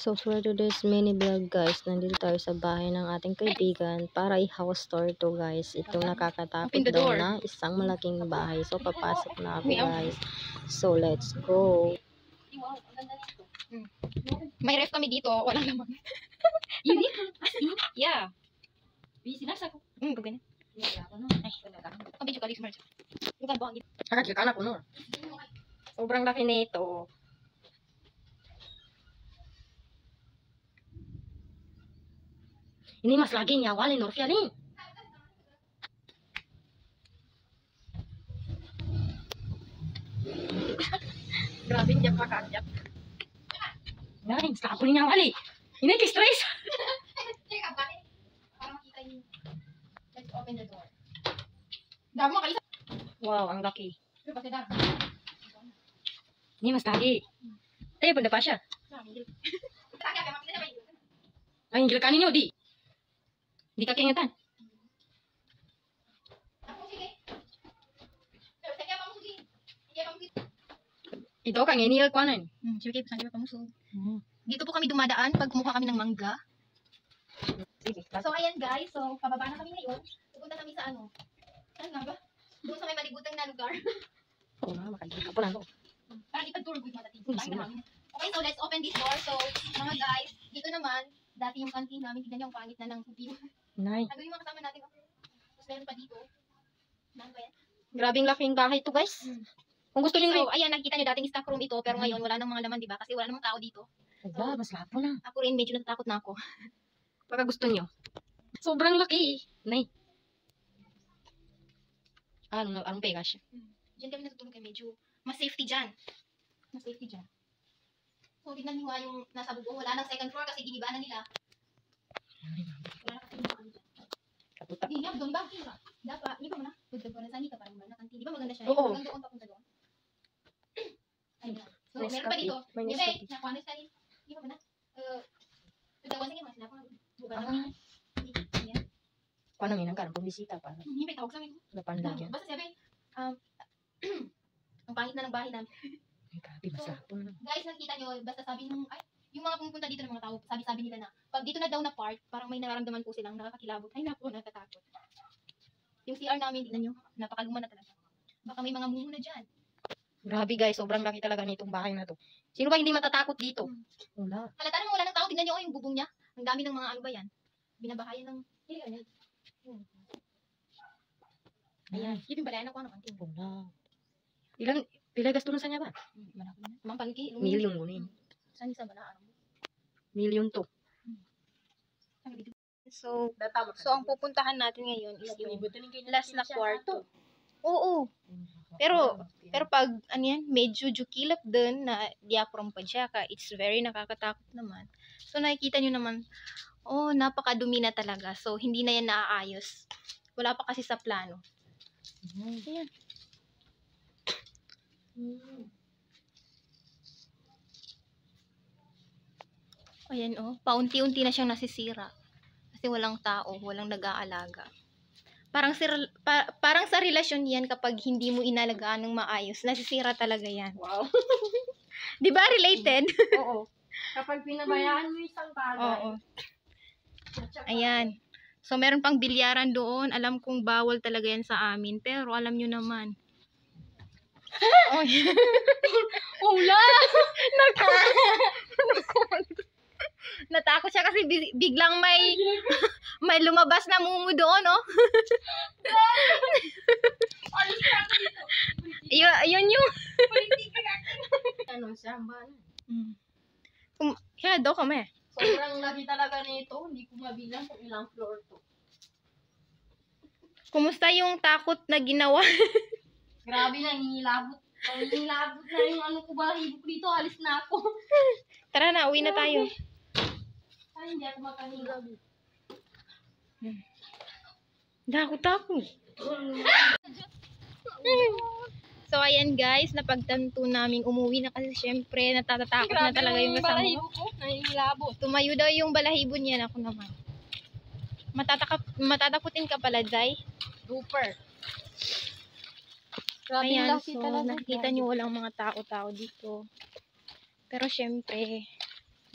So for today's mini vlog guys, nandito tayo sa bahay ng ating kaibigan para i-house tour to guys. Itong nakakatakot daw na isang malaking bahay. So papasok na ako guys. So let's go. May ref kami dito, wala naman. Ini? Yeah. Sinasa ko. Gagana. Ay, kabidyo ka, Lismar. Lugan ba ang dito? Nakakita ko no. Sobrang laki nito. Ini mas lagi nyawalin Norfia nih. Grabe niya pakakyak. Guys, ako ni nyawali. Ini ki-stress. Teka, bakit? Para makita niyo. Let's open the door. Dami mo kayo. Wow, ang laki. Kasi dami. Ini mas lagi. Tayo pagda pa siya. Ay, hindi kanin nyo, di. Di ka kingatan. Ito kang iniyal ko na. Sige, pasang pamusog. Dito po kami dumadaan pag kumuha kami ng mangga. So, ayan guys. So, pababa na kami ngayon. Pupunta kami sa ano? Saan nga ba? Doon sa may malibutang na lugar. Oo na, makikita po lang ako. Parang ipag-tour with matating. Okay, so let's open this door. So, mga guys, dito naman, dati yung canteen namin, tignan niyo ang pangit na ng view. Nay. Ano yung mga kasama natin? Tapos meron pa dito. Ano ba yan? Grabing laking bahay to guys. Kung gusto niyo So, ayan, nakikita niyo dating stock room ito, pero ngayon wala nang mga laman, di ba? Kasi wala namang tao dito. Wala, mas lapo na. Ako rin, medyo natatakot na ako. Pagka gusto niyo. Sobrang laki. Nay. Anong pegas? Diyan kami natutulog, medyo mas safety dyan. Mas safety dyan. So, tignan niyo nga yung nasa bubong. Wala nang second floor kasi giniba na nila. Wala na kasi yung ano dyan. Katutak. Hindi nga, doon ba? Dapat, hindi pa mo na. Tugtog ko na saan ka parang ba na kantin. Di ba maganda siya? Oo. Hanggang doon papunta doon. Ayun na. So, Nice meron pa copy. dito. May Di nice ba, copy. nakuha na sa rin. Di ba mo na? Tudawan sige, mga sila pa. Buka na. Ayan. Paano minang ka? Pumbisita pa. Hindi pa tawag sa amin. Napanda dyan. Basta sabi, ang pangit na ng bahay namin. Ay, grabe, mas lapo na. Guys, nakita nyo, basta sabi nung, ay, yung mga pumupunta dito ng mga tao, sabi-sabi nila na, pag dito na daw na part, parang may nararamdaman po silang nakakakilabot. Ay, naku, natatakot. Yung CR namin, tignan nyo, napakaluma na talaga. Baka may mga mumu na dyan. Grabe guys, sobrang laki talaga nitong bahay na to. Sino ba hindi matatakot dito? Wala. Halata naman wala ng tao, tignan nyo, yung bubong niya. Ang dami ng mga ano ba yan? Binabahayan ng, ayan, yung balayan ako, ano, kantin. Wala. Pila gasto sa niya ba? Malaki na. Mampangki. Million gunin. Saan isa ba na? Million to. So, ang pupuntahan natin ngayon is yung last na kwarto. Oo. Pero pag, ano yan, medyo jukilap dun na diaphragm pa siya ka, it's very nakakatakot naman. So, nakikita nyo naman, oh, napakadumi na talaga. So, hindi na yan naaayos. Wala pa kasi sa plano. Ayan. Ayan, oh. Paunti-unti na siyang nasisira. Kasi walang tao, walang nag-aalaga. Parang sa relasyon yan kapag hindi mo inalagaan ng maayos, nasisira talaga yan. Wow. Di ba related? Oo. Kapag pinabayaan mo isang bagay. Oo. Ayan. So, meron pang bilyaran doon. Alam kong bawal talaga yan sa amin. Pero alam nyo naman. Ula! Natakot siya kasi biglang may lumabas na mumu doon, oh. Yun yung Ano siya, ba? kaya daw kami. Sobrang laki talaga nito. Hindi ko mabilang kung ilang floor to. Kumusta yung takot na ginawa? Grabe na, nilabot. Nilabot na yung ano ko ba, hibok dito, alis na ako. Tara na, uwi na tayo. Ay, hindi ako makanilab. Takot. So, ayan guys, napagtanto namin umuwi na kasi syempre natatakot na talaga yung kasama ko. Nahihilabot. Tumayo daw yung balahibo niya. Ako naman. Matatakutin ka pala, Jai. Super. Grabe Ayan, laki so talaga. nakikita nyo walang mga tao-tao dito. Pero syempre,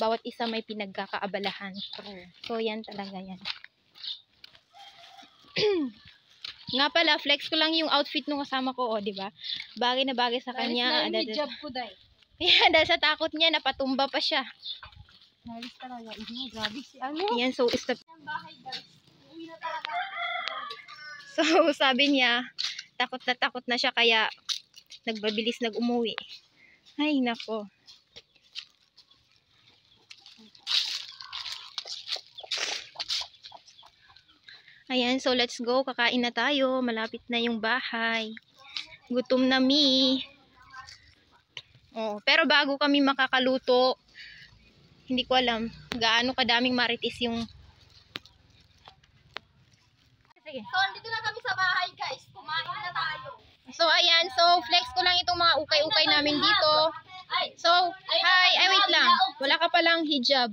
bawat isa may pinagkakaabalahan. So, yan talaga yan. Nga pala, flex ko lang yung outfit nung kasama ko, di ba? Bagay na bagay sa kanya. Dahil hijab ko, day. Yeah, dahil sa takot niya, napatumba pa siya. Halos talaga. Grabe si ano. Yan, so, Bahay, guys. Uwi na talaga. so, sabi niya, takot na siya, kaya nagbabilis nag-umuwi. Ay, nako. Ayan, so let's go. Kakain na tayo. Malapit na yung bahay. Gutom na mi. Oh, pero bago kami makakaluto, hindi ko alam gaano kadaming marites yung... Sige. So, andito na kami sa bahay, guys. Kumain na tayo. So, ayan. So, flex ko lang itong mga ukay-ukay namin dito. So, hi. Ay, wait lang. Wala ka palang hijab.